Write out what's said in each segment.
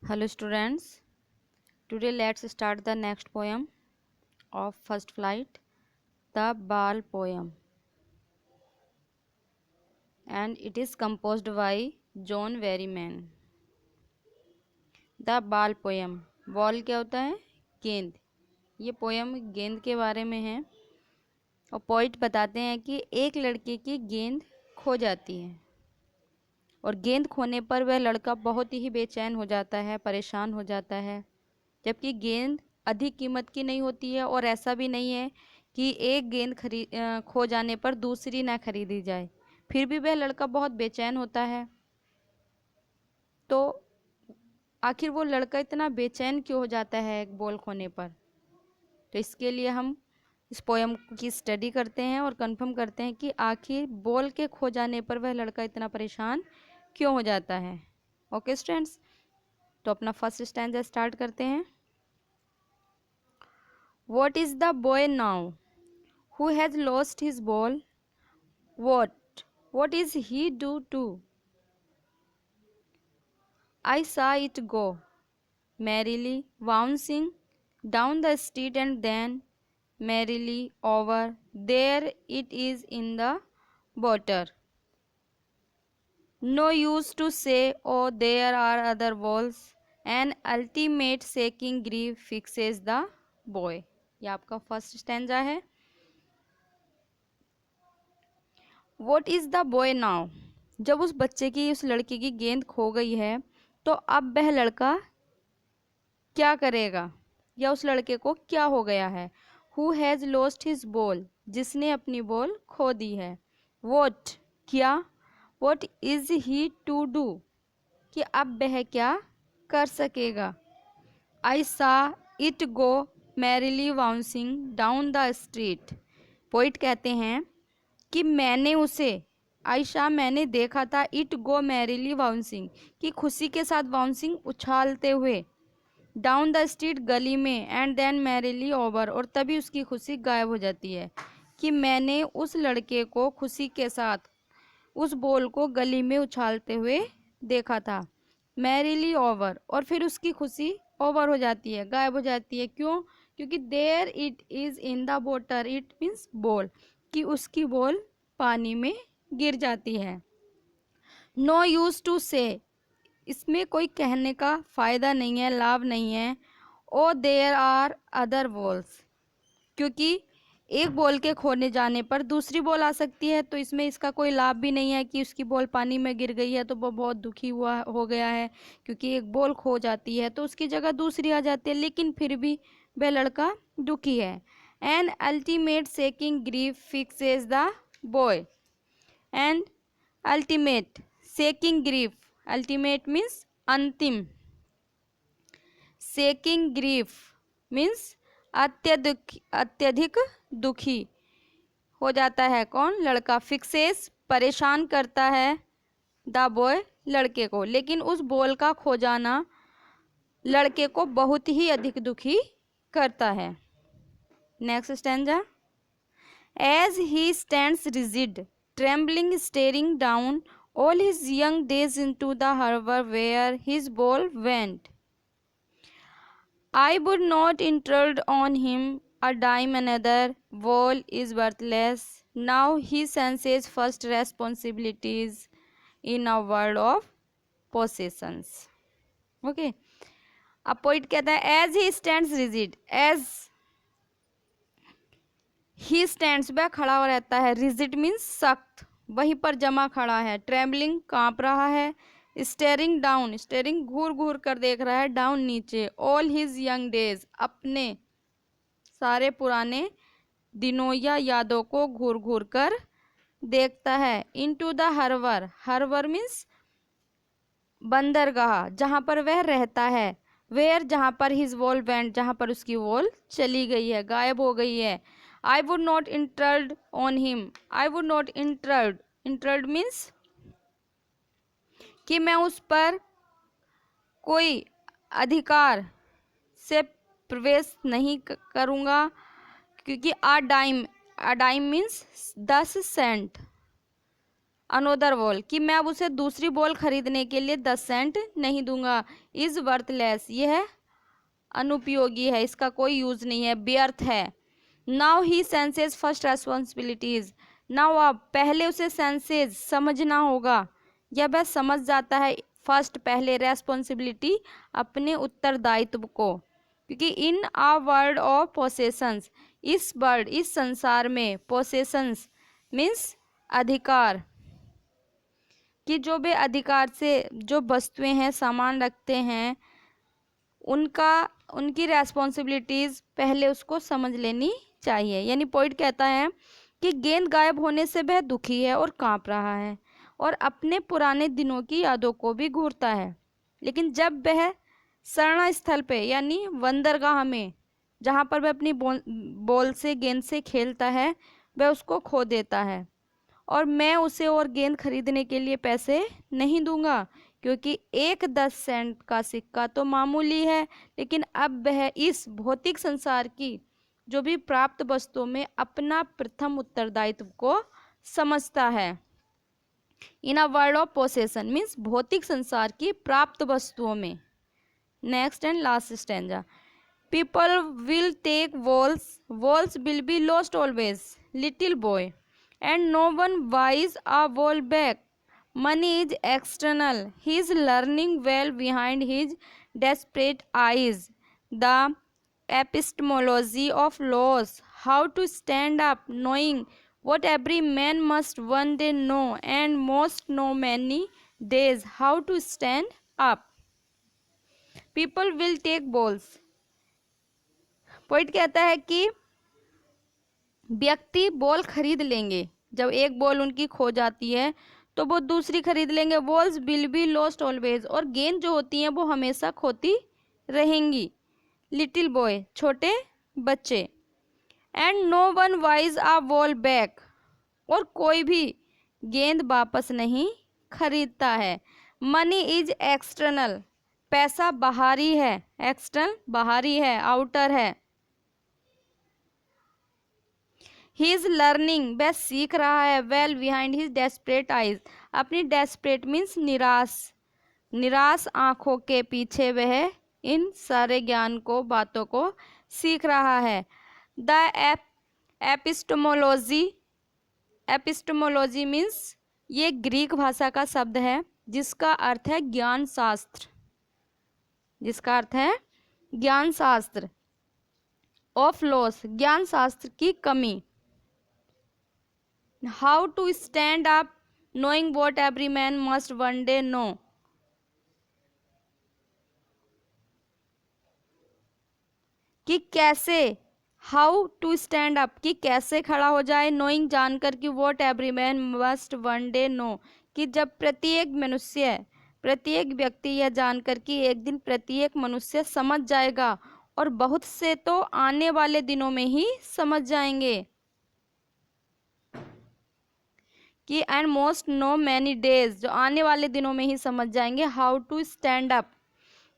Hello students, today let's start the next poem of first flight, the Bal poem, and it is composed by John Berryman. The Bal poem, ball क्या होता है? गेंद। ये poem गेंद के बारे में है और पोइट बताते हैं कि एक लड़के की गेंद खो जाती है और गेंद खोने पर वह लड़का बहुत ही बेचैन हो जाता है, परेशान हो जाता है। जबकि गेंद अधिक कीमत की नहीं होती है और ऐसा भी नहीं है कि एक गेंद खो जाने पर दूसरी ना खरीदी जाए, फिर भी वह लड़का बहुत बेचैन होता है। तो आखिर वो लड़का इतना बेचैन क्यों हो जाता है एक बॉल खोने पर? तो इसके लिए हम इस पोयम की स्टडी करते हैं और कंफर्म करते हैं कि आखिर बॉल के खो जाने पर वह लड़का इतना परेशान क्यों हो जाता है। ओके स्टूडेंट्स, तो अपना फर्स्ट स्टैंजा स्टार्ट करते हैं। What is the boy now who has lost his ball? What is he do too? I saw it go merrily bouncing down the street and then merrily over. There it is in the water. No use to say, oh, there are other balls. An ultimate shaking grief fixes the boy. ये आपका first stanza है। What is the boy now? जब उस बच्चे की, उस लड़के की गेंद खो गई है तो अब वह लड़का क्या करेगा या उस लड़के को क्या हो गया है? Who has lost his ball, जिसने अपनी बॉल खो दी है। वॉट, क्या। What is he to do, कि अब वह क्या कर सकेगा। I saw it go merrily bouncing down the street. Poet कहते हैं कि मैंने उसे, आयशा, मैंने देखा था, इट गो मैरिली बाउंसिंग, कि खुशी के साथ बाउंसिंग, उछालते हुए, डाउन द स्ट्रीट, गली में, एंड देन मैरिली ओवर, और तभी उसकी खुशी गायब हो जाती है। कि मैंने उस लड़के को खुशी के साथ उस बॉल को गली में उछालते हुए देखा था, मैरिली ओवर, और फिर उसकी खुशी ओवर हो जाती है, गायब हो जाती है। क्यों? क्योंकि there it is in the water, it means ball, कि उसकी बॉल पानी में गिर जाती है। नो यूज़ टू से, इसमें कोई कहने का फ़ायदा नहीं है, लाभ नहीं है। Oh there are other balls, क्योंकि एक बॉल के खोने जाने पर दूसरी बॉल आ सकती है, तो इसमें इसका कोई लाभ भी नहीं है कि उसकी बॉल पानी में गिर गई है तो वो बहुत दुखी हो गया है, क्योंकि एक बॉल खो जाती है तो उसकी जगह दूसरी आ जाती है, लेकिन फिर भी वह लड़का दुखी है। An ultimate seeking grief fixes the boy. And ultimate seeking grief, ultimate means अंतिम, सेकिंग ग्रीफ मीन्स अत्यधिक दुखी हो जाता है। कौन? लड़का। फिक्सेस, परेशान करता है, द बॉय, लड़के को। लेकिन उस बॉल का खो जाना लड़के को बहुत ही अधिक दुखी करता है। Next stanza. As he stands rigid trembling staring down all his young days into the harbor where his ball went, I would not intrude on him a dime, another ball is worthless. Now he senses first responsibilities in a world of possessions. Okay. अब poet कहता है as he stands rigid, as he stands, वह खड़ा हो रहता है, rigid means सख्त, वहीं पर जमा खड़ा है, ट्रेम्बलिंग, कांप रहा है, स्टेरिंग डाउन, स्टेरिंग घूर घूर कर देख रहा है, डाउन नीचे, ऑल हिज यंग डेज, अपने सारे पुराने दिनों या यादों को घूर घूर कर देखता है। इनटू द हर्बर, हर्बर मीन्स बंदरगाह, जहाँ पर वह रहता है, वेयर, जहाँ पर हिज वॉल वेंट, जहाँ पर उसकी वॉल चली गई है, गायब हो गई है। I would not intrude on him, I would not intrude, intrude means कि मैं उस पर कोई अधिकार से प्रवेश नहीं करूँगा, क्योंकि a dime means 10 cent, another ball, कि मैं अब उसे दूसरी बॉल खरीदने के लिए 10 सेंट नहीं दूंगा। इज वर्थलेस, यह अनुपयोगी है, इसका कोई यूज नहीं है, व्यर्थ है। Now he senses first responsibilities, now अब, पहले उसे सेंसेस समझना होगा, या वह समझ जाता है फर्स्ट पहले रेस्पॉन्सिबिलिटी अपने उत्तरदायित्व को, क्योंकि इन आ वर्ल्ड ऑफ पोसेशंस, इस संसार में पोसेशंस मीन्स अधिकार, कि जो भी अधिकार से जो वस्तुएं हैं सामान रखते हैं उनकी रेस्पॉन्सिबिलिटीज़ पहले उसको समझ लेनी चाहिए। यानी पॉइंट कहता है कि गेंद गायब होने से वह दुखी है और कांप रहा है और अपने पुराने दिनों की यादों को भी घूरता है, लेकिन जब वह शरण स्थल पे यानी बंदरगाह में जहाँ पर वह अपनी बॉल से गेंद से खेलता है वह उसको खो देता है, और मैं उसे और गेंद खरीदने के लिए पैसे नहीं दूंगा, क्योंकि एक 10 सेंट का सिक्का तो मामूली है, लेकिन अब वह इस भौतिक संसार की जो भी प्राप्त वस्तुओं में अपना प्रथम उत्तरदायित्व को समझता है। In a world of possession means भौतिक संसार की प्राप्त वस्तुओं में। Next and last stanza, people will take walls will be lost always, little boy, and no one buys a wall back. Money is external. He is learning well behind his desperate eyes. The epistemology of loss. How to stand up, knowing what every man must one day know, and most know many days how to stand up. People will take balls. Point कहता है कि व्यक्ति ball खरीद लेंगे, जब एक ball उनकी खो जाती है तो वो दूसरी खरीद लेंगे। Balls will be lost always, और गेंद जो होती हैं वो हमेशा खोती रहेंगी। लिटिल बॉय, छोटे बच्चे, and no one buys a ball back, और कोई भी गेंद वापस नहीं खरीदता है। मनी इज एक्सटर्नल, पैसा बाहरी है, एक्सटर्नल बाहरी है, आउटर है। ही इज लर्निंग, वह सीख रहा है, well behind his desperate eyes, अपनी डेस्परेट मीन्स निराश आंखों के पीछे वह इन सारे ज्ञान को बातों को सीख रहा है। द एपिस्टोमोलॉजी मीन्स ये ग्रीक भाषा का शब्द है जिसका अर्थ है ज्ञान शास्त्र, जिसका अर्थ है ज्ञान शास्त्र। ऑफ लॉस, ज्ञान शास्त्र की कमी। How to stand up, knowing what every man must one day know, कि कैसे, हाउ टू स्टैंड अप, कि कैसे खड़ा हो जाए, नोइंग जानकर, कि what every man must one day know, कि जब प्रत्येक व्यक्ति यह जानकर कि एक दिन प्रत्येक मनुष्य समझ जाएगा, और बहुत से तो आने वाले दिनों में ही समझ जाएंगे, कि and most know many days, जो आने वाले दिनों में ही समझ जाएंगे। हाउ टू स्टैंड अप,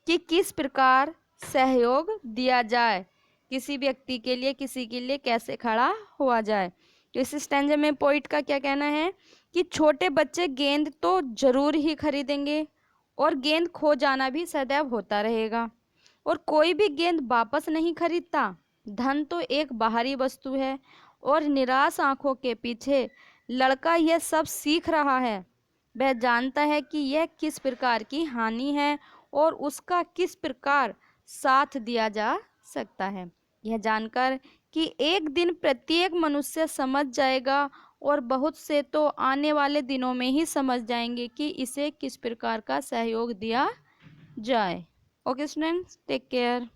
कि किस प्रकार सहयोग दिया जाए, किसी व्यक्ति के लिए, किसी के लिए कैसे खड़ा हुआ जाए। तो इस स्टैंजा में पोइट का क्या कहना है कि छोटे बच्चे गेंद तो जरूर ही खरीदेंगे, और गेंद खो जाना भी सदैव होता रहेगा, और कोई भी गेंद वापस नहीं खरीदता। धन तो एक बाहरी वस्तु है, और निराश आंखों के पीछे लड़का यह सब सीख रहा है। वह जानता है कि यह किस प्रकार की हानि है और उसका किस प्रकार साथ दिया जा सकता है। यह जानकर कि एक दिन प्रत्येक मनुष्य समझ जाएगा, और बहुत से तो आने वाले दिनों में ही समझ जाएंगे कि इसे किस प्रकार का सहयोग दिया जाए। Okay students, take care.